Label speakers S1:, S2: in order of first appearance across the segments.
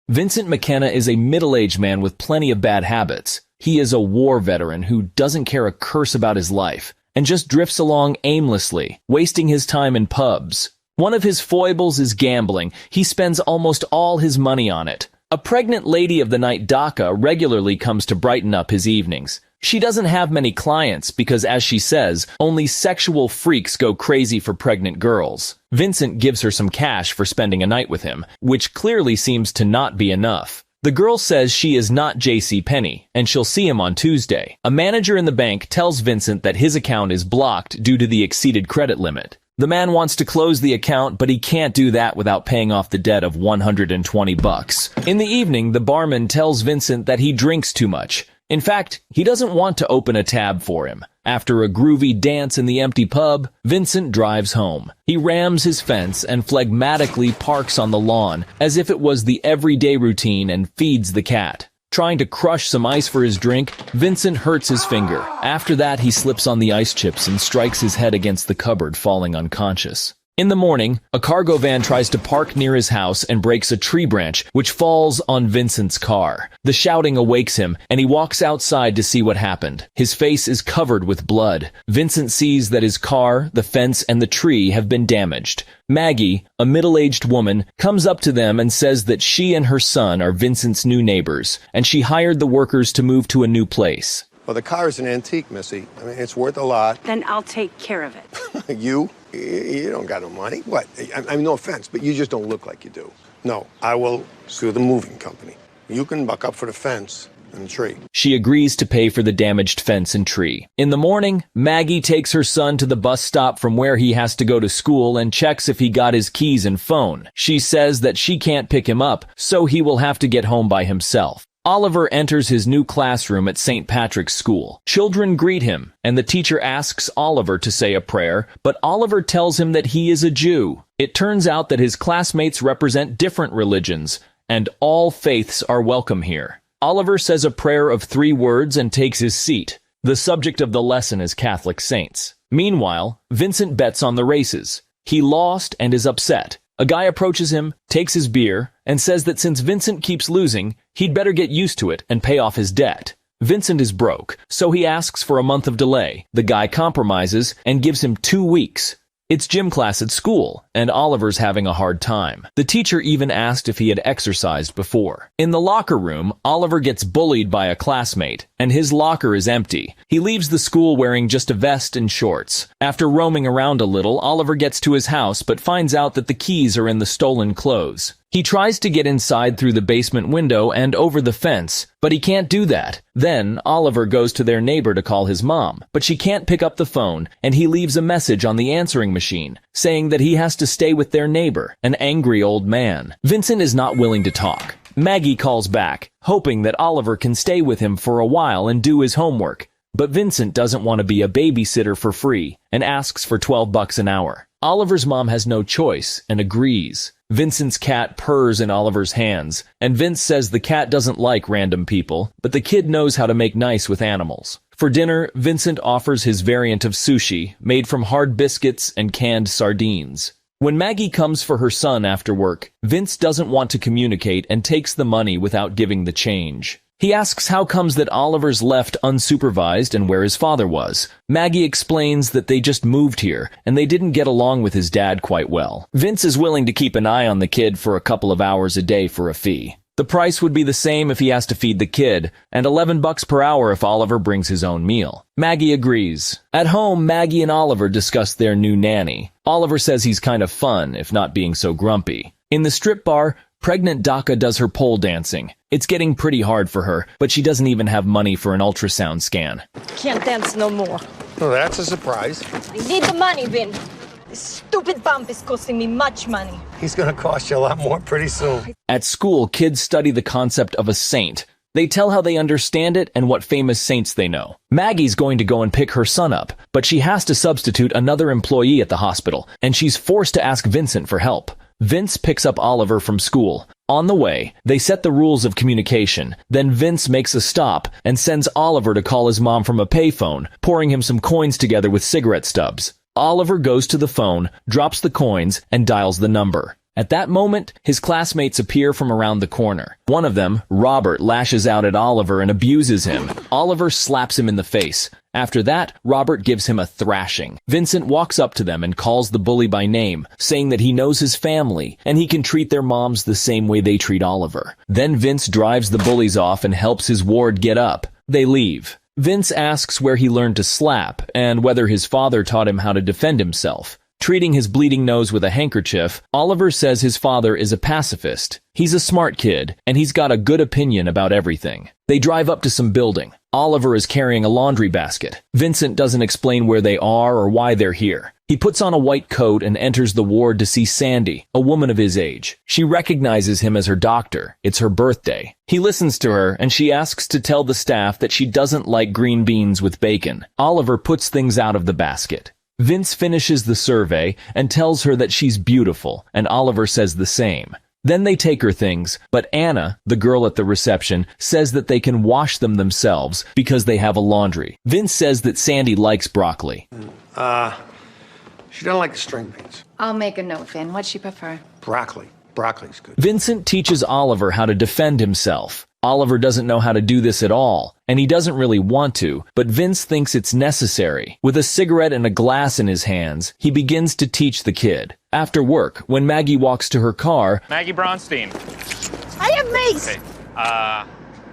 S1: Vincent McKenna is a middle-aged man with plenty of bad habits. He is a war veteran who doesn't care a curse about his life and just drifts along aimlessly, wasting his time in pubs. One of his foibles is gambling. He spends almost all his money on it. A pregnant lady of the night, Daka, regularly comes to brighten up his evenings. She doesn't have many clients because, as she says, only sexual freaks go crazy for pregnant girls. Vincent gives her some cash for spending a night with him, which clearly seems to not be enough. The girl says she is not J.C. Penney, and she'll see him on Tuesday. A manager in the bank tells Vincent that his account is blocked due to the exceeded credit limit. The man wants to close the account, but he can't do that without paying off the debt of $120. In the evening, the barman tells Vincent that he drinks too much. In fact, he doesn't want to open a tab for him. After a groovy dance in the empty pub, Vincent drives home. He rams his fence and phlegmatically parks on the lawn as if it was the everyday routine and feeds the cat. Trying to crush some ice for his drink, Vincent hurts his finger. After that, he slips on the ice chips and strikes his head against the cupboard, falling unconscious. In the morning, a cargo van tries to park near his house and breaks a tree branch, which falls on Vincent's car. The shouting awakes him, and he walks outside to see what happened. His face is covered with blood. Vincent sees that his car, the fence, and the tree have been damaged. Maggie, a middle-aged woman, comes up to them and says that she and her son are Vincent's new neighbors, and she hired the workers to move to a new place.
S2: Well, the car is an antique, Missy. I mean, it's worth a lot.
S3: Then I'll take care of it.
S2: You? You don't got no money. What? I mean, no offense, but you just don't look like you do. No, I will sue the moving company. You can buck up for the fence and the tree.
S1: She agrees to pay for the damaged fence and tree. In the morning, Maggie takes her son to the bus stop from where he has to go to school and checks if he got his keys and phone. She says that she can't pick him up, so he will have to get home by himself. Oliver enters his new classroom at St. Patrick's School. Children greet him, and the teacher asks Oliver to say a prayer, but Oliver tells him that he is a Jew. It turns out that his classmates represent different religions, and all faiths are welcome here. Oliver says a prayer of 3 words and takes his seat. The subject of the lesson is Catholic saints. Meanwhile, Vincent bets on the races. He lost and is upset. A guy approaches him, takes his beer, and says that since Vincent keeps losing, he'd better get used to it and pay off his debt. Vincent is broke, so he asks for a month of delay. The guy compromises and gives him 2 weeks. It's gym class at school, and Oliver's having a hard time. The teacher even asked if he had exercised before. In the locker room, Oliver gets bullied by a classmate, and his locker is empty. He leaves the school wearing just a vest and shorts. After roaming around a little, Oliver gets to his house but finds out that the keys are in the stolen clothes. He tries to get inside through the basement window and over the fence, but he can't do that. Then, Oliver goes to their neighbor to call his mom, but she can't pick up the phone, and he leaves a message on the answering machine, saying that he has to stay with their neighbor, an angry old man. Vincent is not willing to talk. Maggie calls back, hoping that Oliver can stay with him for a while and do his homework. But Vincent doesn't want to be a babysitter for free, and asks for $12 an hour. Oliver's mom has no choice, and agrees. Vincent's cat purrs in Oliver's hands, and Vince says the cat doesn't like random people, but the kid knows how to make nice with animals. For dinner, Vincent offers his variant of sushi, made from hard biscuits and canned sardines. When Maggie comes for her son after work, Vince doesn't want to communicate and takes the money without giving the change. He asks how comes that Oliver's left unsupervised and where his father was. Maggie explains that they just moved here, and they didn't get along with his dad quite well. Vince is willing to keep an eye on the kid for a couple of hours a day for a fee. The price would be the same if he has to feed the kid, and $11 per hour if Oliver brings his own meal. Maggie agrees. At home, Maggie and Oliver discuss their new nanny. Oliver says he's kind of fun, if not being so grumpy. In the strip bar, pregnant Daka does her pole dancing. It's getting pretty hard for her, but she doesn't even have money for an ultrasound scan.
S4: Can't dance no more.
S2: Well, that's a surprise.
S4: I need the money, Vin. This stupid bump is costing me much money.
S2: He's gonna cost you a lot more pretty soon.
S1: At school, kids study the concept of a saint. They tell how they understand it and what famous saints they know. Maggie's going to go and pick her son up, but she has to substitute another employee at the hospital, and she's forced to ask Vincent for help. Vince picks up Oliver from school. On the way, they set the rules of communication. Then Vince makes a stop and sends Oliver to call his mom from a payphone, pouring him some coins together with cigarette stubs. Oliver goes to the phone, drops the coins, and dials the number. At that moment, his classmates appear from around the corner. One of them, Robert, lashes out at Oliver and abuses him. Oliver slaps him in the face. After that, Robert gives him a thrashing. Vincent walks up to them and calls the bully by name, saying that he knows his family and he can treat their moms the same way they treat Oliver. Then Vince drives the bullies off and helps his ward get up. They leave. Vince asks where he learned to slap and whether his father taught him how to defend himself. Treating his bleeding nose with a handkerchief, Oliver says his father is a pacifist. He's a smart kid, and he's got a good opinion about everything. They drive up to some building. Oliver is carrying a laundry basket. Vincent doesn't explain where they are or why they're here. He puts on a white coat and enters the ward to see Sandy, a woman of his age. She recognizes him as her doctor. It's her birthday. He listens to her, and she asks to tell the staff that she doesn't like green beans with bacon. Oliver puts things out of the basket. Vince finishes the survey and tells her that she's beautiful, and Oliver says the same. Then they take her things, but Anna, the girl at the reception, says that they can wash them themselves because they have a laundry. Vince says that Sandy likes broccoli.
S2: She doesn't like the string beans.
S5: I'll make a note, Vin. What'd she prefer?
S2: Broccoli. Broccoli's good.
S1: Vincent teaches Oliver how to defend himself. Oliver doesn't know how to do this at all, and he doesn't really want to, but Vince thinks it's necessary. With a cigarette and a glass in his hands, he begins to teach the kid. After work, when Maggie walks to her car,
S6: Maggie Bronstein.
S4: I have mace!
S6: Okay,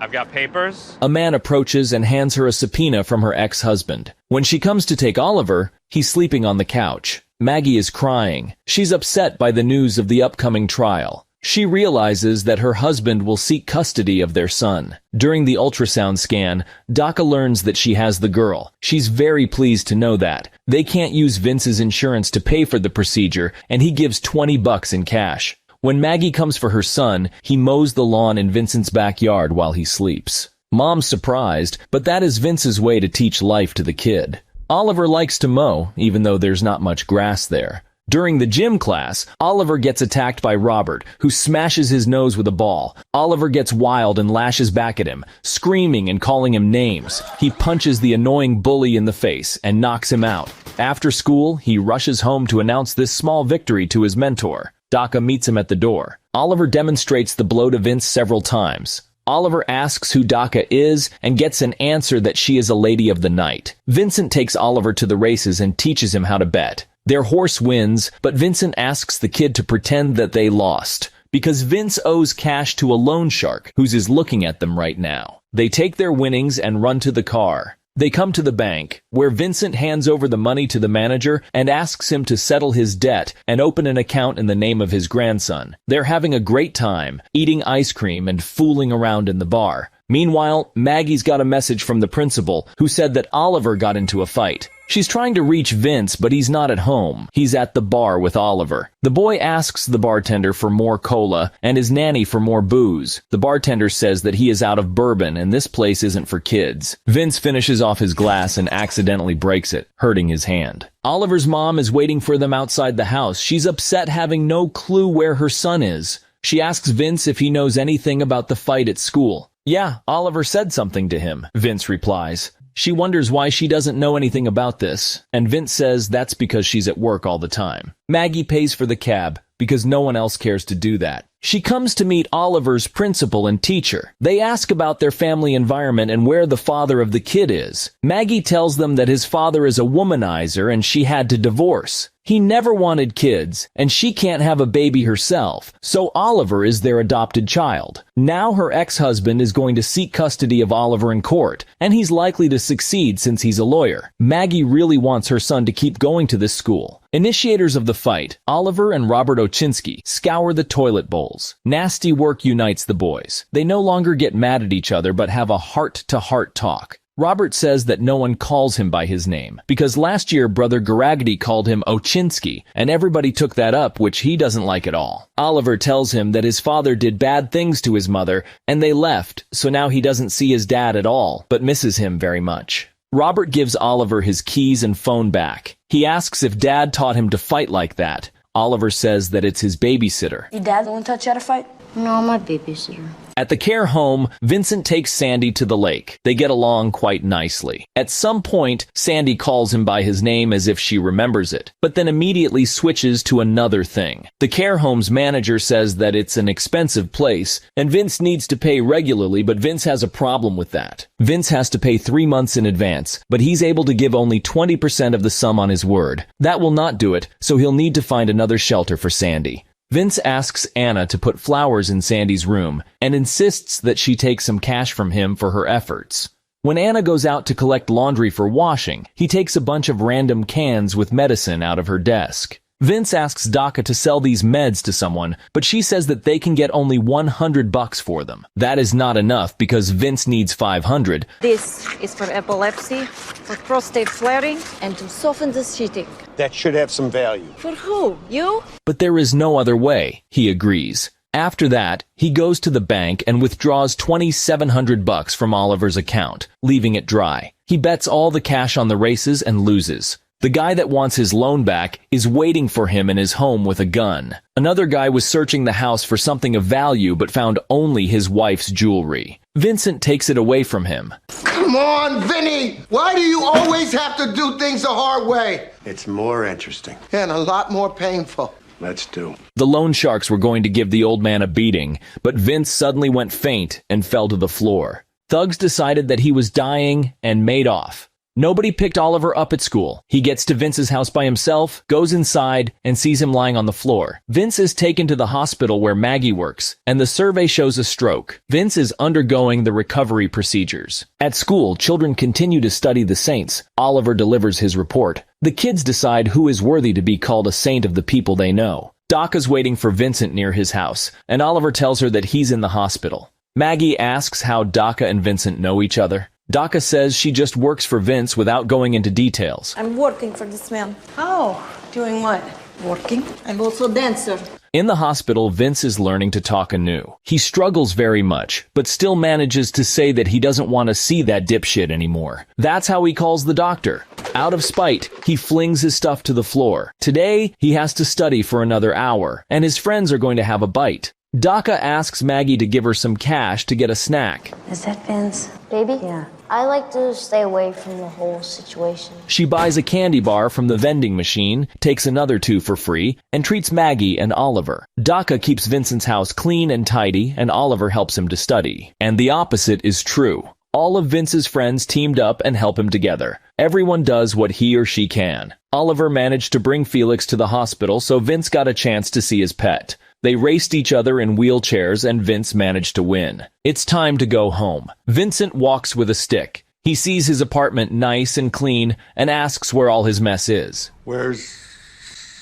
S6: I've got papers.
S1: a man approaches and hands her a subpoena from her ex-husband. When she comes to take Oliver, he's sleeping on the couch. Maggie is crying. She's upset by the news of the upcoming trial. She realizes that her husband will seek custody of their son. During the ultrasound scan, Daka learns that she has the girl. She's very pleased to know that. They can't use Vince's insurance to pay for the procedure, and he gives $20 in cash. When Maggie comes for her son, he mows the lawn in Vincent's backyard while he sleeps. Mom's surprised, but that is Vince's way to teach life to the kid. Oliver likes to mow, even though there's not much grass there. During the gym class, Oliver gets attacked by Robert, who smashes his nose with a ball. Oliver gets wild and lashes back at him, screaming and calling him names. He punches the annoying bully in the face and knocks him out. After school, he rushes home to announce this small victory to his mentor. Daka meets him at the door. Oliver demonstrates the blow to Vince several times. Oliver asks who Daka is and gets an answer that she is a lady of the night. Vincent takes Oliver to the races and teaches him how to bet. Their horse wins, but Vincent asks the kid to pretend that they lost, because Vince owes cash to a loan shark who's looking at them right now. They take their winnings and run to the car. They come to the bank, where Vincent hands over the money to the manager and asks him to settle his debt and open an account in the name of his grandson. They're having a great time, eating ice cream and fooling around in the bar. Meanwhile, Maggie's got a message from the principal, who said that Oliver got into a fight. She's trying to reach Vince, but he's not at home. He's at the bar with Oliver. The boy asks the bartender for more cola and his nanny for more booze. The bartender says that he is out of bourbon and this place isn't for kids. Vince finishes off his glass and accidentally breaks it, hurting his hand. Oliver's mom is waiting for them outside the house. She's upset, having no clue where her son is. She asks Vince if he knows anything about the fight at school. Yeah, Oliver said something to him, Vince replies. She wonders why she doesn't know anything about this, and Vince says that's because she's at work all the time. Maggie pays for the cab, because no one else cares to do that. She comes to meet Oliver's principal and teacher. They ask about their family environment and where the father of the kid is. Maggie tells them that his father is a womanizer and she had to divorce. He never wanted kids, and she can't have a baby herself, so Oliver is their adopted child. Now her ex-husband is going to seek custody of Oliver in court, and he's likely to succeed since he's a lawyer. Maggie really wants her son to keep going to this school. Initiators of the fight, Oliver and Robert Oczynski, scour the toilet bowls. Nasty work unites the boys. They no longer get mad at each other but have a heart-to-heart talk. Robert says that no one calls him by his name, because last year Brother Garagity called him Oczynski, and everybody took that up, which he doesn't like at all. Oliver tells him that his father did bad things to his mother, and they left, so now he doesn't see his dad at all, but misses him very much. Robert gives Oliver his keys and phone back. He asks if Dad taught him to fight like that. Oliver says that it's his babysitter.
S7: Your dad won't touch you at a fight?
S5: No, I'm not babysitter.
S1: At the care home, Vincent takes Sandy to the lake. They get along quite nicely. At some point, Sandy calls him by his name as if she remembers it, but then immediately switches to another thing. The care home's manager says that it's an expensive place, and Vince needs to pay regularly, but Vince has a problem with that. Vince has to pay 3 months in advance, but he's able to give only 20% of the sum on his word. That will not do it, so he'll need to find another shelter for Sandy. Vince asks Anna to put flowers in Sandy's room and insists that she take some cash from him for her efforts. When Anna goes out to collect laundry for washing, he takes a bunch of random cans with medicine out of her desk. Vince asks Daka to sell these meds to someone, but she says that they can get only $100 for them. That is not enough because Vince needs $500.
S4: This is for epilepsy, for prostate flaring, and to soften the sheeting.
S2: That should have some value.
S4: For who? You?
S1: But there is no other way, he agrees. After that, he goes to the bank and withdraws $2,700 from Oliver's account, leaving it dry. He bets all the cash on the races and loses. The guy that wants his loan back is waiting for him in his home with a gun. Another guy was searching the house for something of value but found only his wife's jewelry. Vincent takes it away from him.
S7: Come on, Vinny! Why do you always have to do things the hard way?
S2: It's more interesting.
S7: And a lot more painful.
S2: Let's do.
S1: The loan sharks were going to give the old man a beating, but Vince suddenly went faint and fell to the floor. Thugs decided that he was dying and made off. Nobody picked Oliver up at school. He gets to Vince's house by himself, goes inside, and sees him lying on the floor. Vince is taken to the hospital where Maggie works, and the survey shows a stroke. Vince is undergoing the recovery procedures. At school, children continue to study the saints. Oliver delivers his report. The kids decide who is worthy to be called a saint of the people they know. Daka's waiting for Vincent near his house, and Oliver tells her that he's in the hospital. Maggie asks how Daka and Vincent know each other. Daka says she just works for Vince without going into details.
S4: I'm working for this man.
S3: Oh, doing what?
S4: Working? I'm also a dancer.
S1: In the hospital, Vince is learning to talk anew. He struggles very much, but still manages to say that he doesn't want to see that dipshit anymore. That's how he calls the doctor. Out of spite, he flings his stuff to the floor. Today, he has to study for another hour, and his friends are going to have a bite. Daka asks Maggie to give her some cash to get a snack.
S3: Is that Vince?
S8: Baby?
S3: Yeah.
S8: I like to stay away from the whole situation.
S1: She buys a candy bar from the vending machine, takes another 2 for free, and treats Maggie and Oliver. Daka keeps Vincent's house clean and tidy, and Oliver helps him to study. And the opposite is true. All of Vince's friends teamed up and help him together. Everyone does what he or she can. Oliver managed to bring Felix to the hospital, so Vince got a chance to see his pet. They raced each other in wheelchairs and Vince managed to win. It's time to go home. Vincent walks with a stick. He sees his apartment nice and clean and asks where all his mess is.
S2: Where's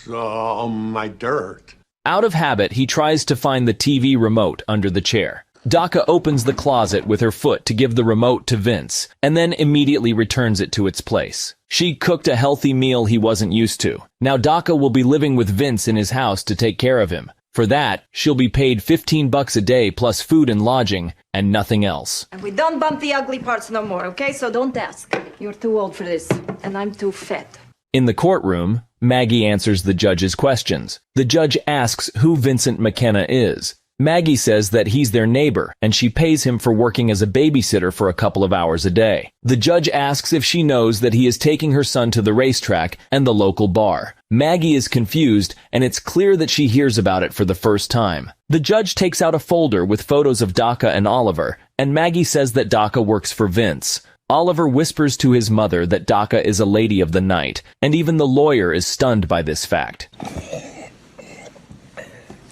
S2: my dirt?
S1: Out of habit, he tries to find the TV remote under the chair. Daka opens the closet with her foot to give the remote to Vince, and then immediately returns it to its place. She cooked a healthy meal he wasn't used to. Now Daka will be living with Vince in his house to take care of him. For that, she'll be paid $15 a day plus food and lodging, and nothing else.
S4: And we don't bump the ugly parts no more, okay? So don't ask. You're too old for this, and I'm too fat.
S1: In the courtroom, Maggie answers the judge's questions. The judge asks who Vincent McKenna is. Maggie says that he's their neighbor, and she pays him for working as a babysitter for a couple of hours a day. The judge asks if she knows that he is taking her son to the racetrack and the local bar. Maggie is confused, and it's clear that she hears about it for the first time. The judge takes out a folder with photos of Daka and Oliver, and Maggie says that Daka works for Vince. Oliver whispers to his mother that Daka is a lady of the night, and even the lawyer is stunned by this fact.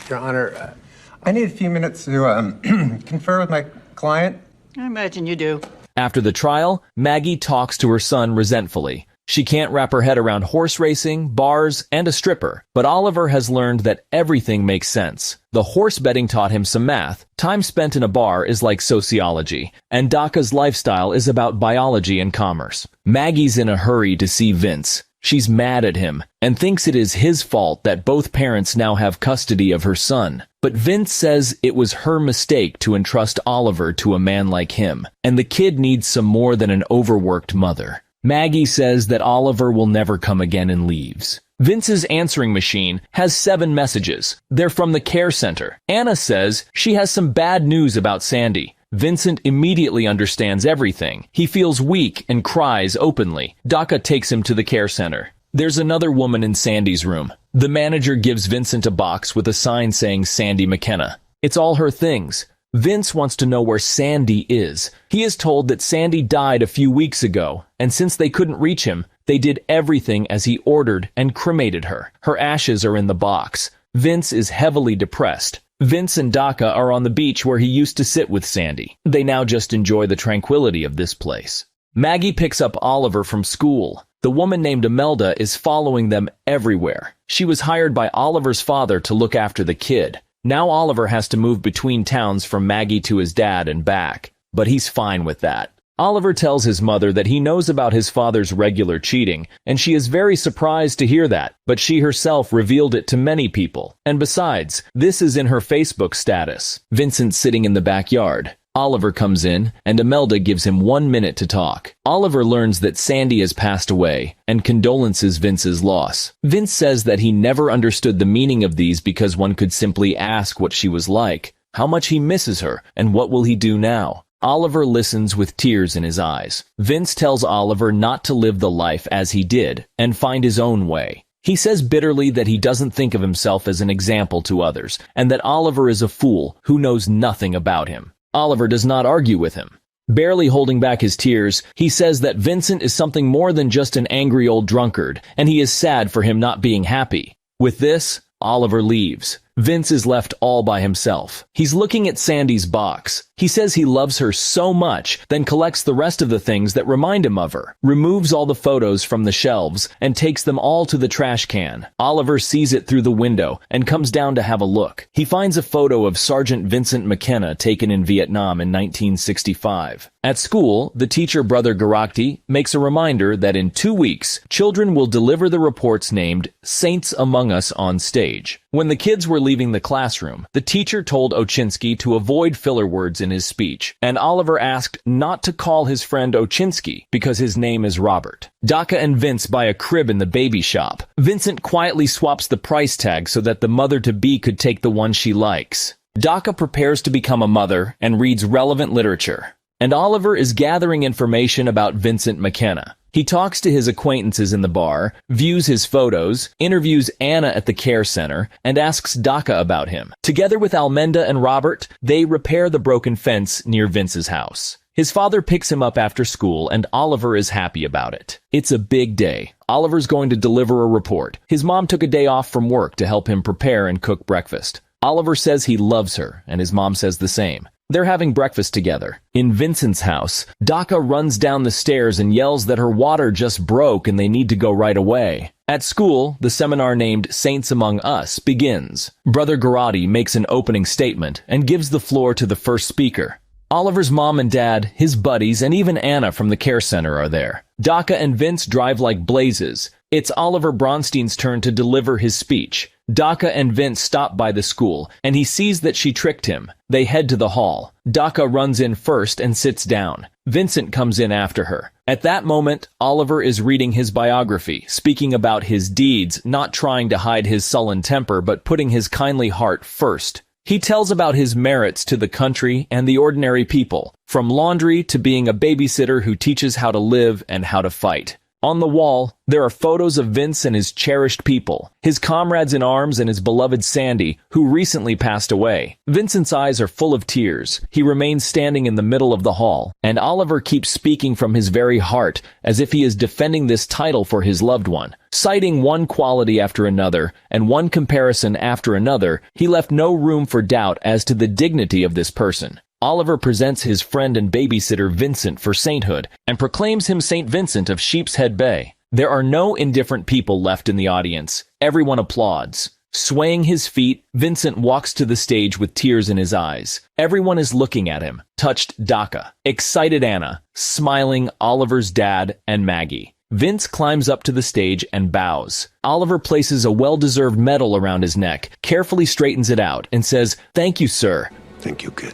S9: Your Honor, I need a few minutes to confer with my client.
S10: I imagine you do.
S1: After the trial, Maggie talks to her son resentfully. She can't wrap her head around horse racing, bars, and a stripper, but Oliver has learned that everything makes sense. The horse betting taught him some math, time spent in a bar is like sociology, and Daka's lifestyle is about biology and commerce. Maggie's in a hurry to see Vince. She's mad at him and thinks it is his fault that both parents now have custody of her son. But Vince says it was her mistake to entrust Oliver to a man like him, and the kid needs some more than an overworked mother. Maggie says that Oliver will never come again and leaves. Vince's answering machine has 7 messages. They're from the care center. Anna says she has some bad news about Sandy. Vincent immediately understands everything. He feels weak and cries openly. Daka takes him to the care center. There's another woman in Sandy's room. The manager gives Vincent a box with a sign saying Sandy McKenna. It's all her things. Vince wants to know where Sandy is. He is told that Sandy died a few weeks ago, and since they couldn't reach him, they did everything as he ordered and cremated her. Her ashes are in the box. Vince is heavily depressed. Vince and Daka are on the beach where he used to sit with Sandy. They now just enjoy the tranquility of this place. Maggie picks up Oliver from school. The woman named Imelda is following them everywhere. She was hired by Oliver's father to look after the kid. Now Oliver has to move between towns from Maggie to his dad and back, but he's fine with that. Oliver tells his mother that he knows about his father's regular cheating, and she is very surprised to hear that, but she herself revealed it to many people. And besides, this is in her Facebook status. Vincent's sitting in the backyard. Oliver comes in, and Imelda gives him 1 minute to talk. Oliver learns that Sandy has passed away, and condolences Vince's loss. Vince says that he never understood the meaning of these because one could simply ask what she was like, how much he misses her, and what will he do now. Oliver listens with tears in his eyes. Vince tells Oliver not to live the life as he did, and find his own way. He says bitterly that he doesn't think of himself as an example to others, and that Oliver is a fool who knows nothing about him. Oliver does not argue with him. Barely holding back his tears, he says that Vincent is something more than just an angry old drunkard, and he is sad for him not being happy. With this, Oliver leaves. Vince is left all by himself. He's looking at Sandy's box. He says he loves her so much, then collects the rest of the things that remind him of her, removes all the photos from the shelves, and takes them all to the trash can. Oliver sees it through the window and comes down to have a look. He finds a photo of Sergeant Vincent McKenna taken in Vietnam in 1965. At school, the teacher Brother Garakti makes a reminder that in 2 weeks, children will deliver the reports named Saints Among Us on stage. When the kids were leaving the classroom, the teacher told Ochinsky to avoid filler words in his speech, and Oliver asked not to call his friend Ochinsky because his name is Robert. Daka and Vince buy a crib in the baby shop. Vincent quietly swaps the price tag so that the mother-to-be could take the one she likes. Daka prepares to become a mother and reads relevant literature. And Oliver is gathering information about Vincent McKenna. He talks to his acquaintances in the bar, views his photos, interviews Anna at the care center, and asks Daka about him. Together with Almenda and Robert, they repair the broken fence near Vince's house. His father picks him up after school, and Oliver is happy about it. It's a big day. Oliver's going to deliver a report. His mom took a day off from work to help him prepare and cook breakfast. Oliver says he loves her, and his mom says the same. They're having breakfast together. In Vincent's house, Daka runs down the stairs and yells that her water just broke and they need to go right away. At school, the seminar named Saints Among Us begins. Brother Garati makes an opening statement and gives the floor to the first speaker. Oliver's mom and dad, his buddies, and even Anna from the care center are there. Daka and Vince drive like blazes. It's Oliver Bronstein's turn to deliver his speech. Daka and Vince stop by the school, and he sees that she tricked him. They head to the hall. Daka runs in first and sits down. Vincent comes in after her. At that moment, Oliver is reading his biography, speaking about his deeds, not trying to hide his sullen temper, but putting his kindly heart first. He tells about his merits to the country and the ordinary people, from laundry to being a babysitter who teaches how to live and how to fight. On the wall, there are photos of Vince and his cherished people, his comrades in arms and his beloved Sandy, who recently passed away. Vincent's eyes are full of tears. He remains standing in the middle of the hall, and Oliver keeps speaking from his very heart, as if he is defending this title for his loved one. Citing one quality after another, and one comparison after another, he left no room for doubt as to the dignity of this person. Oliver presents his friend and babysitter Vincent for sainthood, and proclaims him Saint Vincent of Sheepshead Bay. There are no indifferent people left in the audience. Everyone applauds. Swaying his feet, Vincent walks to the stage with tears in his eyes. Everyone is looking at him. Touched Daka. Excited Anna. Smiling Oliver's dad and Maggie. Vince climbs up to the stage and bows. Oliver places a well-deserved medal around his neck, carefully straightens it out, and says, "Thank you, sir."
S2: Thank you, kid.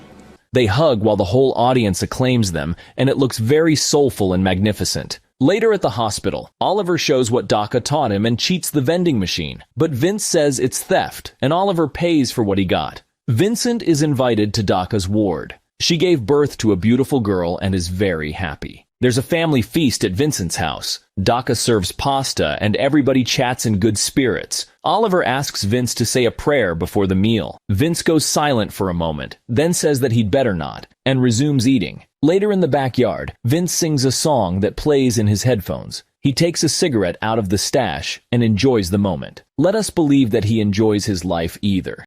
S1: They hug while the whole audience acclaims them, and it looks very soulful and magnificent. Later at the hospital, Oliver shows what DACA taught him and cheats the vending machine. But Vince says it's theft, and Oliver pays for what he got. Vincent is invited to DACA's ward. She gave birth to a beautiful girl and is very happy. There's a family feast at Vincent's house. DACA serves pasta and everybody chats in good spirits. Oliver asks Vince to say a prayer before the meal. Vince goes silent for a moment, then says that he'd better not, and resumes eating. Later in the backyard, Vince sings a song that plays in his headphones. He takes a cigarette out of the stash and enjoys the moment. Let us believe that he enjoys his life either.